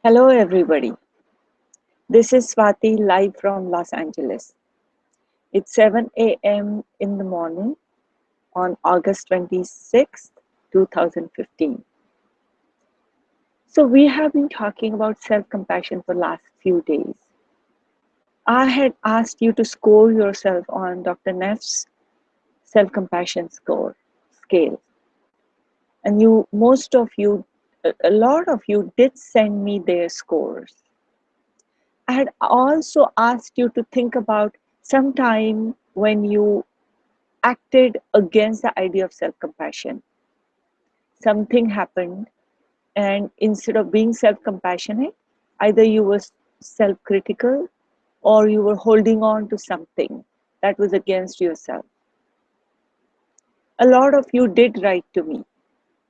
Hello, everybody. This is Swati live from Los Angeles. It's 7 a.m. in the morning on August 26th, 2015. So, we have been talking about self compassion for the last few days. I had asked you to score yourself on Dr. Neff's self compassion scale. And a lot of you did send me their scores. I had also asked you to think about some time when you acted against the idea of self compassion. Something happened, and instead of being self compassionate, either you were self critical or you were holding on to something that was against yourself. A lot of you did write to me.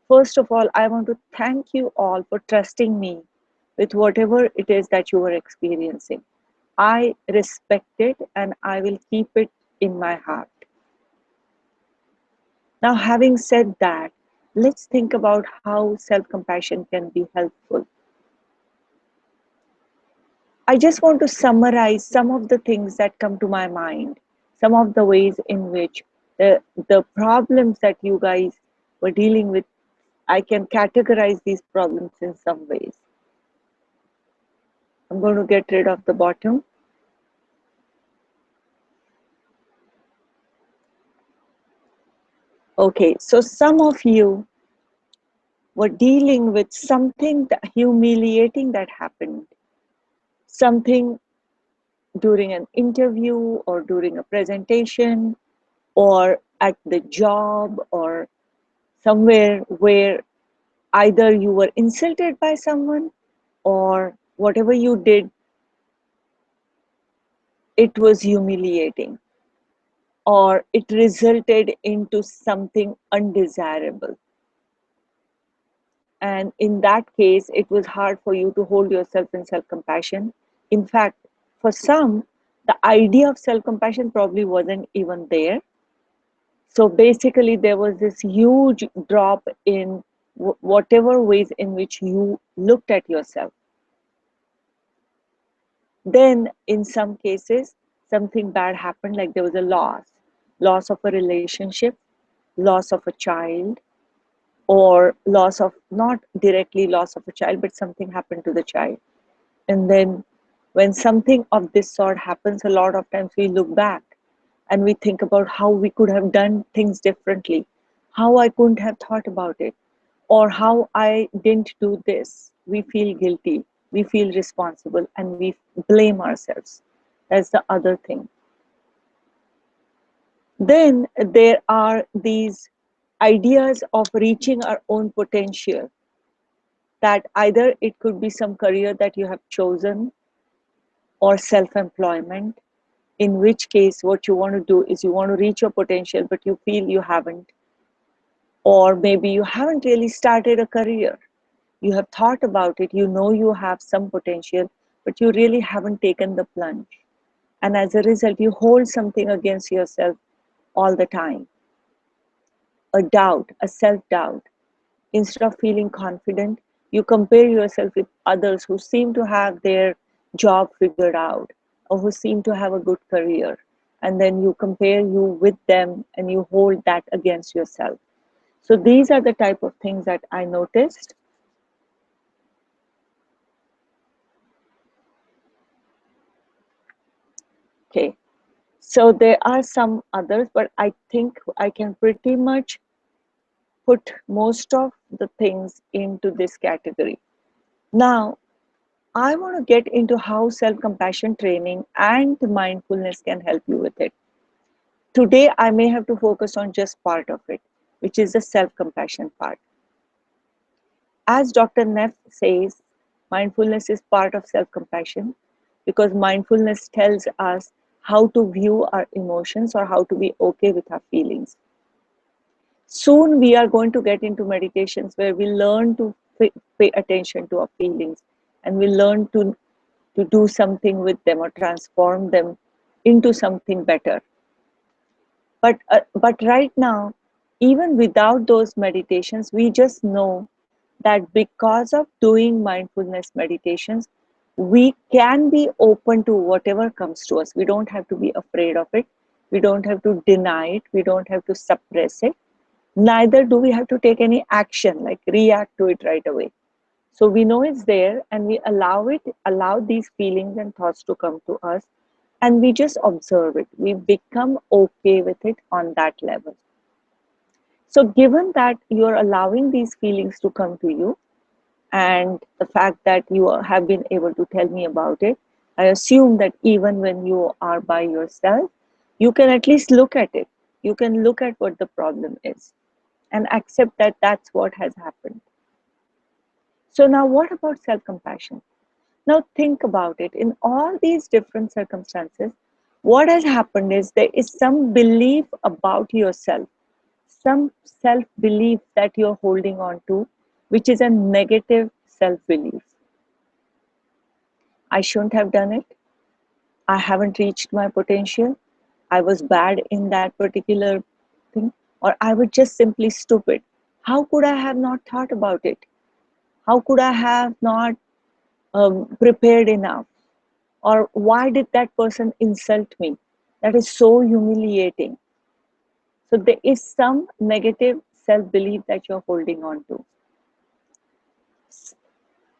First of all, I want to thank you all for trusting me with whatever it is that you were experiencing. I respect it and I will keep it in my heart. Now, having said that, let's think about how self compassion can be helpful. I just want to summarize some of the things that come to my mind, some of the ways in which the problems that you guys were dealing with, I can categorize these problems in some ways. I'm going to get rid of the bottom. Okay, so some of you were dealing with something humiliating that happened, something during an interview or during a presentation or at the job or somewhere where either you were insulted by someone or whatever you did, it was humiliating or it resulted into something undesirable. And in that case, it was hard for you to hold yourself in self-compassion. In fact, for some, the idea of self-compassion probably wasn't even there. So basically, there was this huge drop in whatever ways in which you looked at yourself. Then, in some cases, something bad happened, like there was a loss of a relationship, loss of a child, or loss of, not directly loss of a child, but something happened to the child. And then when something of this sort happens, a lot of times we look back and we think about how we could have done things differently, how I couldn't have thought about it, or how I didn't do this. We feel guilty, we feel responsible, and we blame ourselves. That's the other thing. Then there are these ideas of reaching our own potential, that either it could be some career that you have chosen or self-employment, in which case what you want to do is you want to reach your potential but you feel you haven't, or maybe you haven't really started a career. You have thought about it, you know you have some potential, but you really haven't taken the plunge, and as a result you hold something against yourself all the time. A doubt, a self-doubt. Instead of feeling confident, you compare yourself with others who seem to have their job figured out or who seem to have a good career. And then you compare you with them and you hold that against yourself. So these are the type of things that I noticed. Okay, so there are some others, but I think I can pretty much put most of the things into this category. Now, I want to get into how self-compassion training and mindfulness can help you with it. Today, I may have to focus on just part of it, which is the self-compassion part. As Dr. Neff says, mindfulness is part of self-compassion because mindfulness tells us how to view our emotions or how to be okay with our feelings. Soon, we are going to get into meditations where we learn to pay attention to our feelings and we learn to do something with them or transform them into something better. But right now, even without those meditations, we just know that because of doing mindfulness meditations, we can be open to whatever comes to us. We don't have to be afraid of it. We don't have to deny it. We don't have to suppress it. Neither do we have to take any action, like react to it right away. So we know it's there and we allow these feelings and thoughts to come to us, and we just observe it. We become okay with it on that level. So, given that you're allowing these feelings to come to you, and the fact that you have been able to tell me about it, I assume that even when you are by yourself, you can at least look at it. You can look at what the problem is and accept that that's what has happened. So, now what about self compassion? Now, think about it. In all these different circumstances, what has happened is there is some belief about yourself, some self belief that you're holding on to, which is a negative self belief. I shouldn't have done it. I haven't reached my potential. I was bad in that particular thing, or I was just simply stupid. How could I have not thought about it? How could I have not prepared enough? Or why did that person insult me? That is so humiliating. So there is some negative self belief that you're holding on to.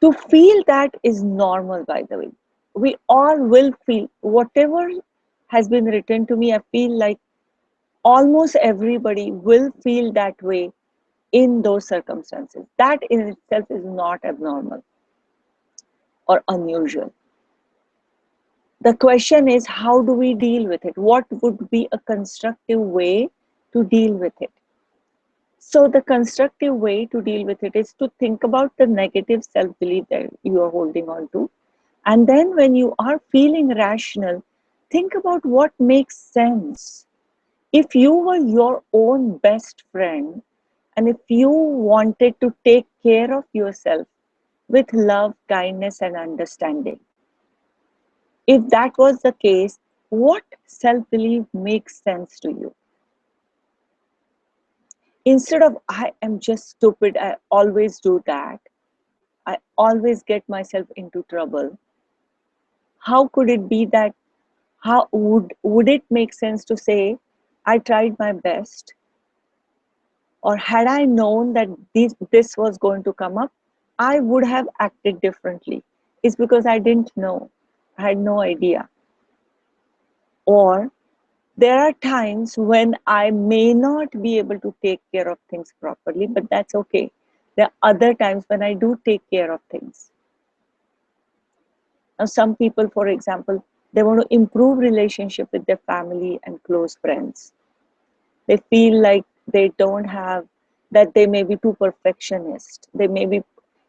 To feel that is normal, by the way. We all will feel whatever has been written to me. I feel like almost everybody will feel that way in those circumstances. That in itself is not abnormal or unusual. The question is, how do we deal with it? What would be a constructive way to deal with it? So, the constructive way to deal with it is to think about the negative self belief that you are holding on to. And then, when you are feeling rational, think about what makes sense. If you were your own best friend and if you wanted to take care of yourself with love, kindness, and understanding, if that was the case, what self belief makes sense to you? Instead of, I am just stupid, I always do that, I always get myself into trouble. How could it be that, how would it make sense to say, I tried my best, or had I known that this was going to come up, I would have acted differently. It's because I didn't know, I had no idea. Or there are times when I may not be able to take care of things properly, but that's okay. There are other times when I do take care of things. Now, some people, for example, they want to improve relationship with their family and close friends. They feel like they don't have, that they may be too perfectionist. They may be,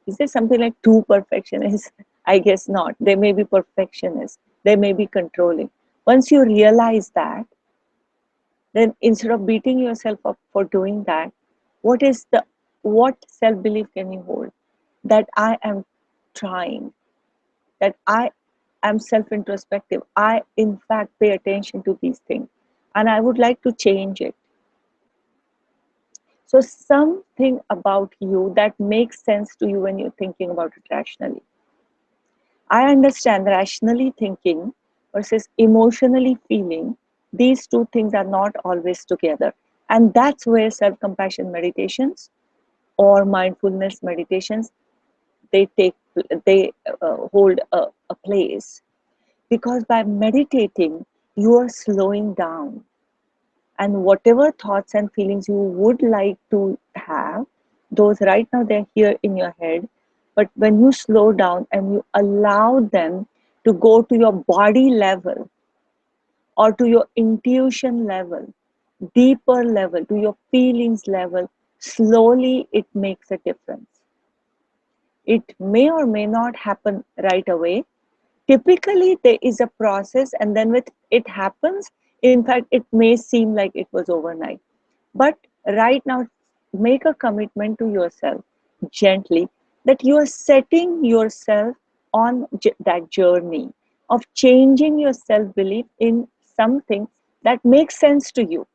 is there something like too perfectionist? I guess not. They may be perfectionist. They may be controlling. Once you realize that, then instead of beating yourself up for doing that, what self belief can you hold? That I am trying, that I am self introspective. I, in fact, pay attention to these things and I would like to change it. So, something about you that makes sense to you when you're thinking about it rationally. I understand rationally thinking versus emotionally feeling, these two things are not always together. And that's where self compassion meditations or mindfulness meditations they take they hold a place, because by meditating you are slowing down, and whatever thoughts and feelings you would like to have, those right now they're here in your head, but when you slow down and you allow them to go to your body level or to your intuition level, deeper level, to your feelings level, slowly it makes a difference. It may or may not happen right away. Typically, there is a process, and then when it happens, in fact, it may seem like it was overnight. But right now, make a commitment to yourself gently that you are setting yourself on that journey of changing your self belief in something that makes sense to you.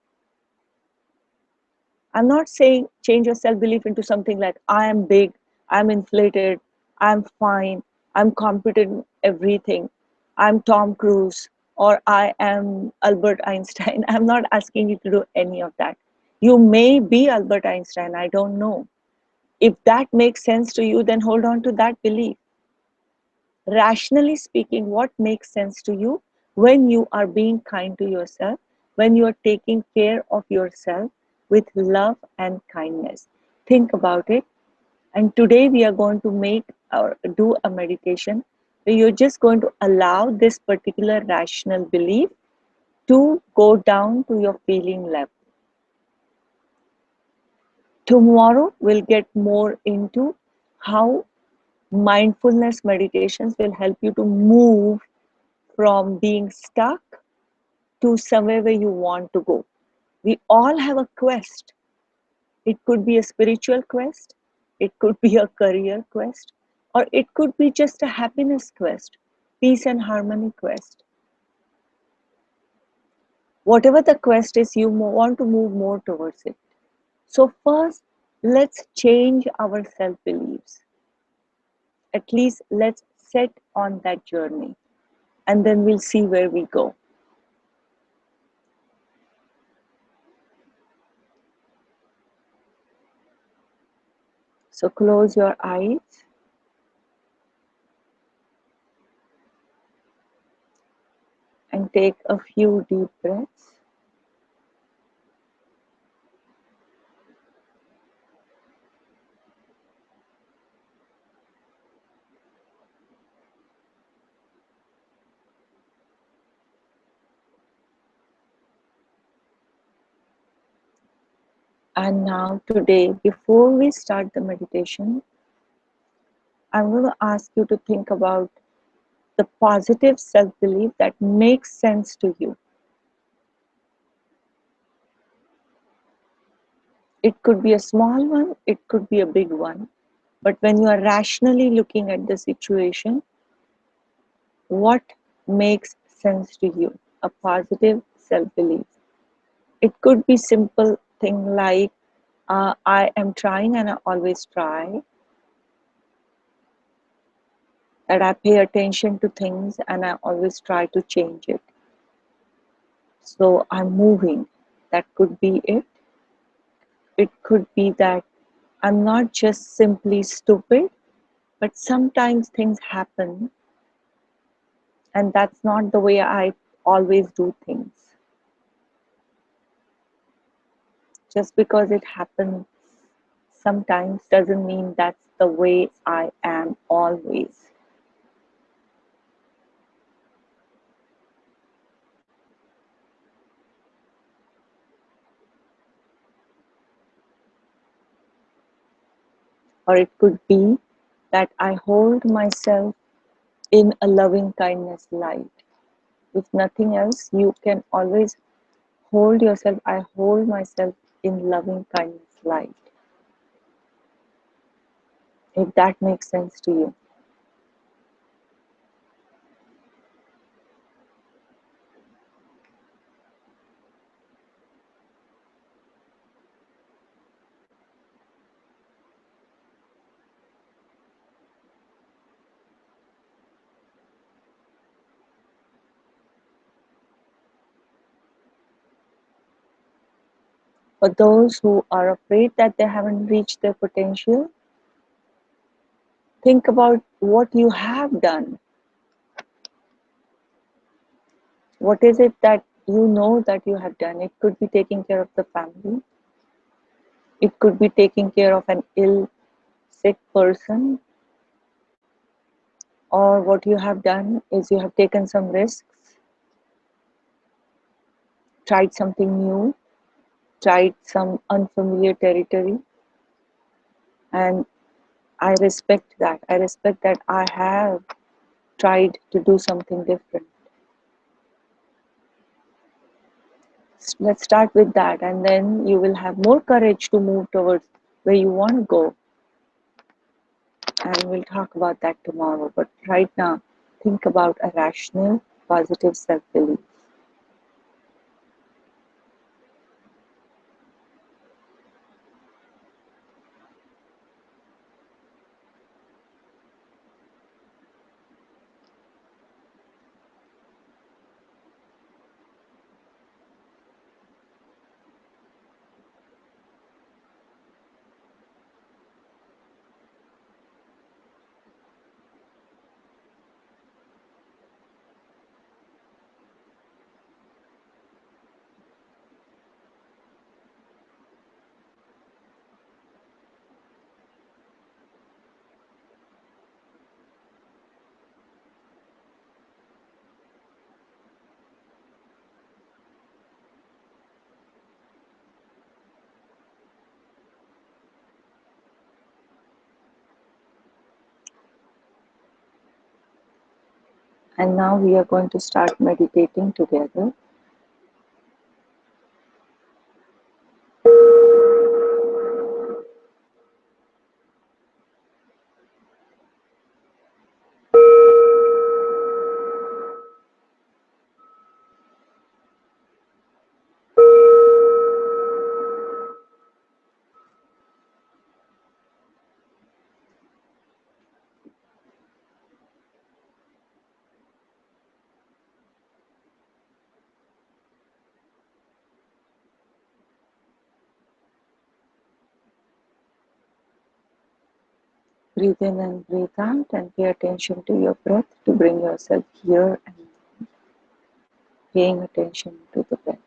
I'm not saying change your self belief into something like I am big, I'm inflated, I'm fine, I'm competent in everything, I'm Tom Cruise, or I am Albert Einstein. I'm not asking you to do any of that. You may be Albert Einstein, I don't know. If that makes sense to you, then hold on to that belief. Rationally speaking, what makes sense to you when you are being kind to yourself, when you are taking care of yourself with love and kindness? Think about it. And today we are going to make or do a meditation where you're just going to allow this particular rational belief to go down to your feeling level. Tomorrow we'll get more into how mindfulness meditations will help you to move from being stuck to somewhere where you want to go. We all have a quest. It could be a spiritual quest, it could be a career quest, or it could be just a happiness quest, peace and harmony quest. Whatever the quest is, you want to move more towards it. So, first, let's change our self beliefs. At least let's set on that journey, and then we'll see where we go. So, close your eyes and take a few deep breaths. And now, today, before we start the meditation, I'm going to ask you to think about the positive self belief that makes sense to you. It could be a small one, it could be a big one. But when you are rationally looking at the situation, what makes sense to you? A positive self belief. It could be simple thing like I am trying and I always try. That I pay attention to things and I always try to change it. So I'm moving. That could be it. It could be that I'm not just simply stupid, but sometimes things happen and that's not the way I always do things. Just because it happens sometimes doesn't mean that's the way I am always. Or it could be that I hold myself in a loving kindness light. If nothing else, you can always hold yourself. I hold myself in loving kindness light. If that makes sense to you. For those who are afraid that they haven't reached their potential, think about what you have done. What is it that you know that you have done? It could be taking care of the family. It could be taking care of an ill, sick person. Or what you have done is you have taken some risks, tried something new, tried some unfamiliar territory. And I respect that. I respect that I have tried to do something different. Let's start with that, and then you will have more courage to move towards where you want to go. And we'll talk about that tomorrow. But right now, think about a rational, positive self belief. And now we are going to start meditating together. Breathe in and breathe out and pay attention to your breath to bring yourself here and paying attention to the breath.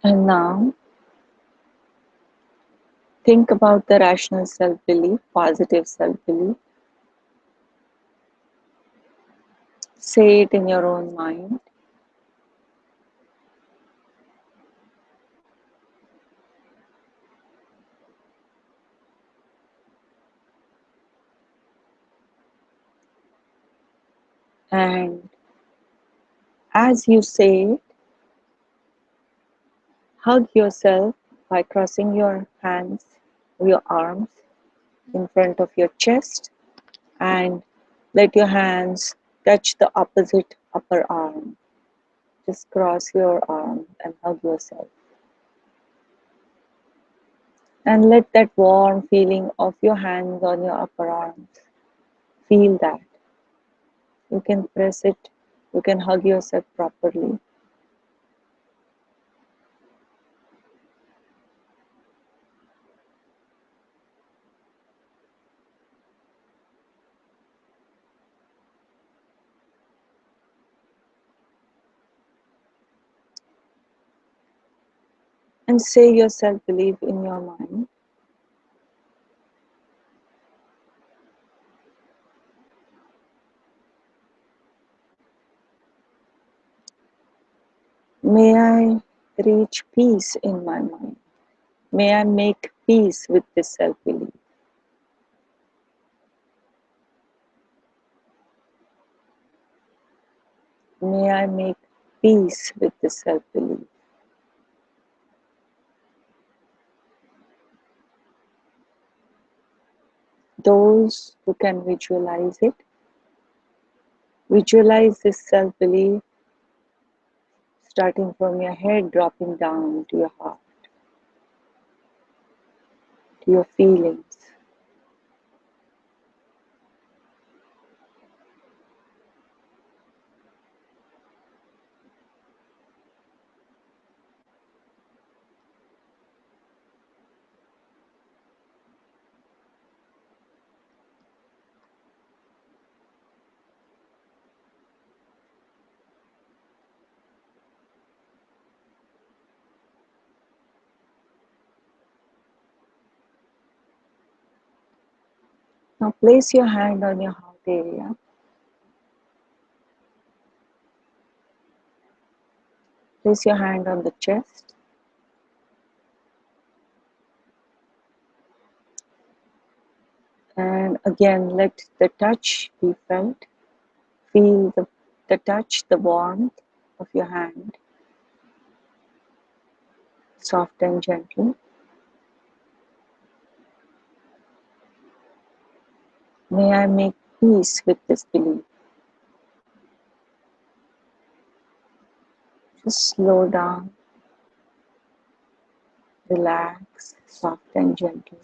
And now think about the rational self-belief, positive self-belief. Say it in your own mind. And as you say it, hug yourself by crossing your hands, your arms in front of your chest, and let your hands touch the opposite upper arm. Just cross your arm and hug yourself. And let that warm feeling of your hands on your upper arms. Feel that. You can press it, you can hug yourself properly. And say your self-belief in your mind. May I reach peace in my mind. May I make peace with this self-belief. May I make peace with this self-belief. Those who can visualize it, visualize this self-belief starting from your head, dropping down to your heart, to your feelings. Now place your hand on your heart area. Place your hand on the chest. And again, let the touch be felt. Feel the touch, the warmth of your hand, soft and gentle. May I make peace with this belief. Just slow down, relax, soft and gentle.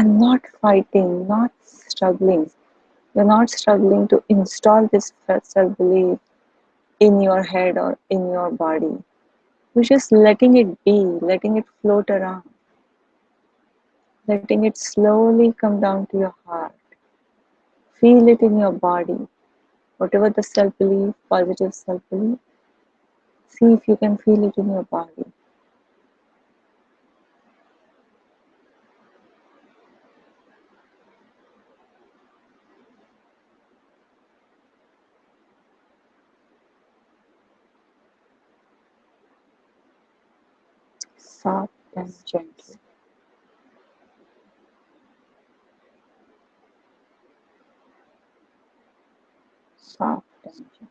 and not fighting, not struggling. You're not struggling to install this self belief in your head or in your body. You're just letting it be, letting it float around, letting it slowly come down to your heart. Feel it in your body. Whatever the self belief, positive self belief, see if you can feel it in your body. Soft and gentle. Soft and gentle.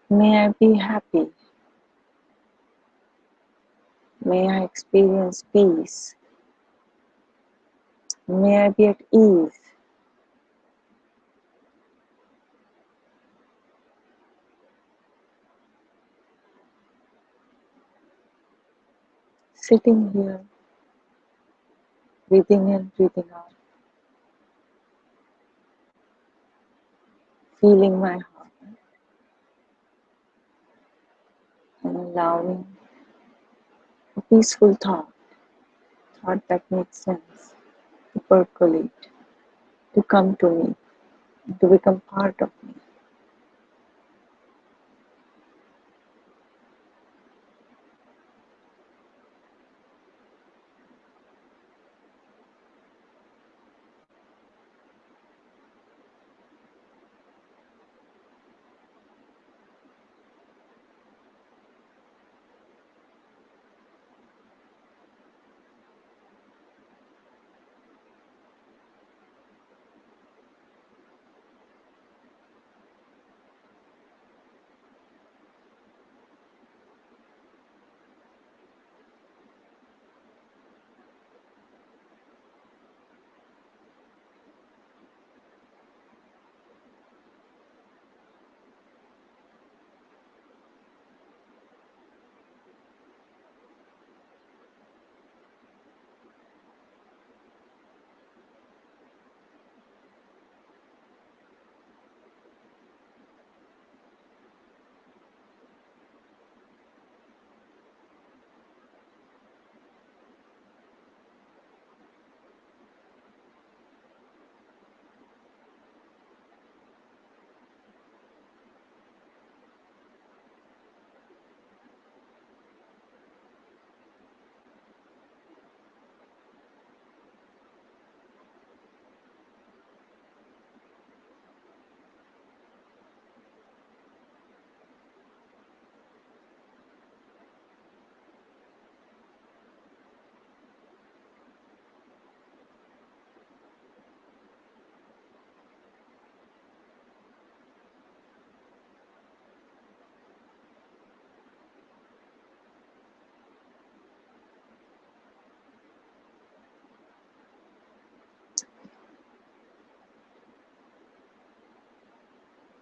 May I be happy. May I experience peace. May I be at ease. Sitting here, breathing in, breathing out, feeling my heart and allowing a peaceful thought that makes sense, to percolate, to come to me, to become part of me.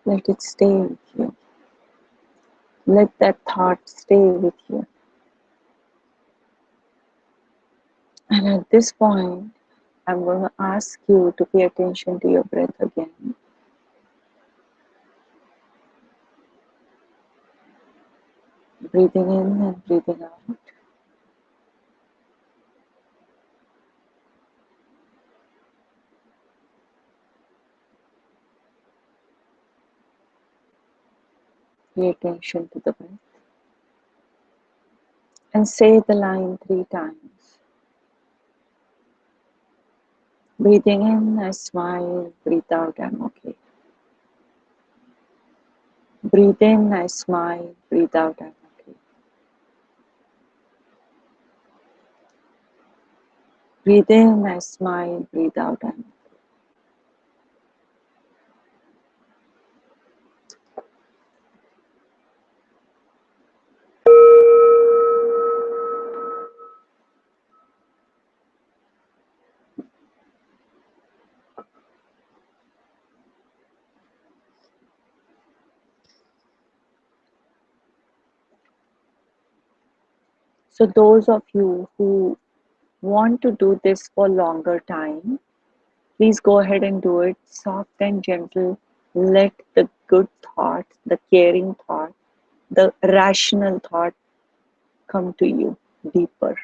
Let it stay with you. Let that thought stay with you. And at this point, I'm going to ask you to pay attention to your breath again. Breathing in and breathing out. Pay attention to the breath. And say the line 3 times. Breathing in, I smile. Breathe out, I'm okay. Breathe in, I smile. Breathe out, I'm okay. Breathe in, I smile. Breathe out, I'm okay. So those of you who want to do this for longer time, please go ahead and do it soft and gentle. Let the good thought, the caring thought, the rational thought come to you deeper.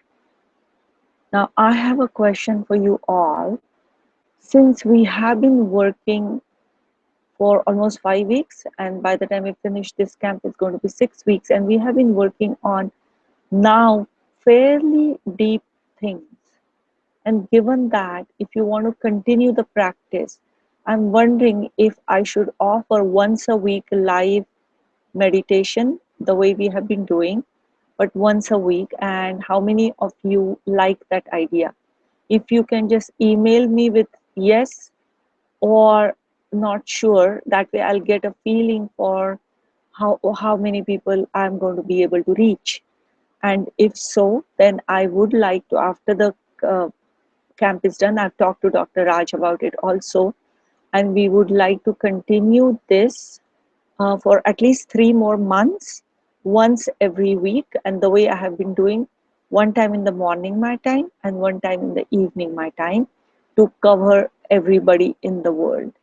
Now, I have a question for you all. Since we have been working for almost 5 weeks, and by the time we finish this camp, it's going to be 6 weeks, and we have been working on now fairly deep things. And given that, if you want to continue the practice, I'm wondering if I should offer once a week live meditation the way we have been doing, but once a week, and how many of you like that idea? If you can just email me with yes or not sure, that way I'll get a feeling for how many people I'm going to be able to reach. And if so, then I would like to, after the camp is done, I've talked to Dr. Raj about it also, and we would like to continue this for at least 3 more months, once every week. And the way I have been doing, one time in the morning my time and one time in the evening my time, to cover everybody in the world.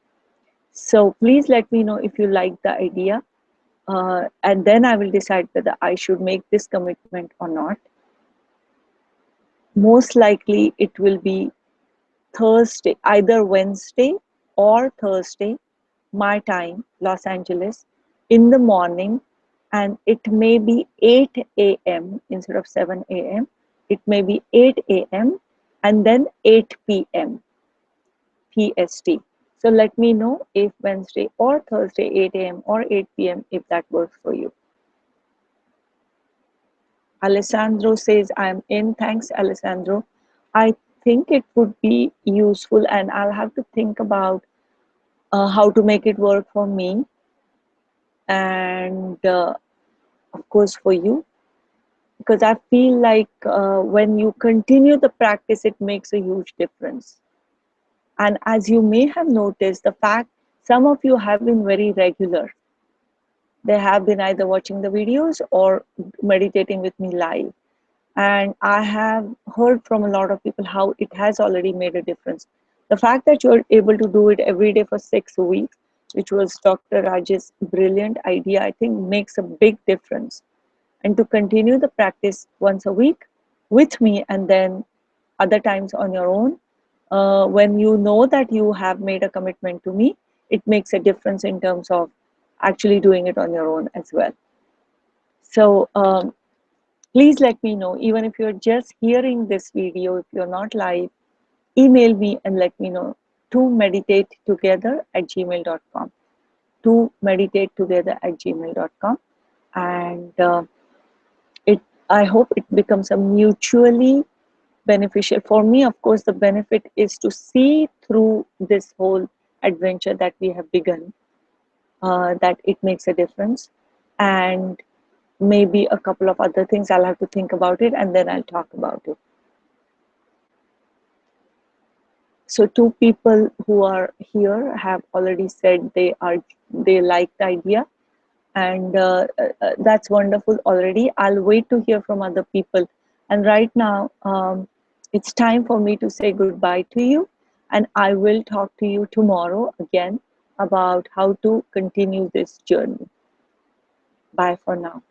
So please let me know if you like the idea, and then I will decide whether I should make this commitment or not. Most likely it will be Thursday, either Wednesday or Thursday, my time, Los Angeles, in the morning, and it may be 8 a.m. instead of 7 a.m. It may be 8 a.m. and then 8 p.m. PST. So let me know if Wednesday or Thursday, 8 a.m. or 8 p.m., if that works for you. Alessandro says, I'm in. Thanks, Alessandro. I think it would be useful, and I'll have to think about how to make it work for me and, of course, for you. Because I feel like when you continue the practice, it makes a huge difference. And as you may have noticed, the fact some of you have been very regular. They have been either watching the videos or meditating with me live. And I have heard from a lot of people how it has already made a difference. The fact that you're able to do it every day for 6 weeks, which was Dr. Raj's brilliant idea, I think makes a big difference. And to continue the practice once a week with me, and then other times on your own, when you know that you have made a commitment to me, it makes a difference in terms of actually doing it on your own as well. So please let me know, even if you're just hearing this video, if you're not live, email me and let me know to meditatetogether@gmail.com. To meditatetogether@gmail.com. And I hope it becomes a mutually beneficial. For me, of course, the benefit is to see through this whole adventure that we have begun, that it makes a difference. And maybe a couple of other things, I'll have to think about it and then I'll talk about it. So 2 people who are here have already said they like the idea, and that's wonderful already. I'll wait to hear from other people. And right now, it's time for me to say goodbye to you, and I will talk to you tomorrow again about how to continue this journey. Bye for now.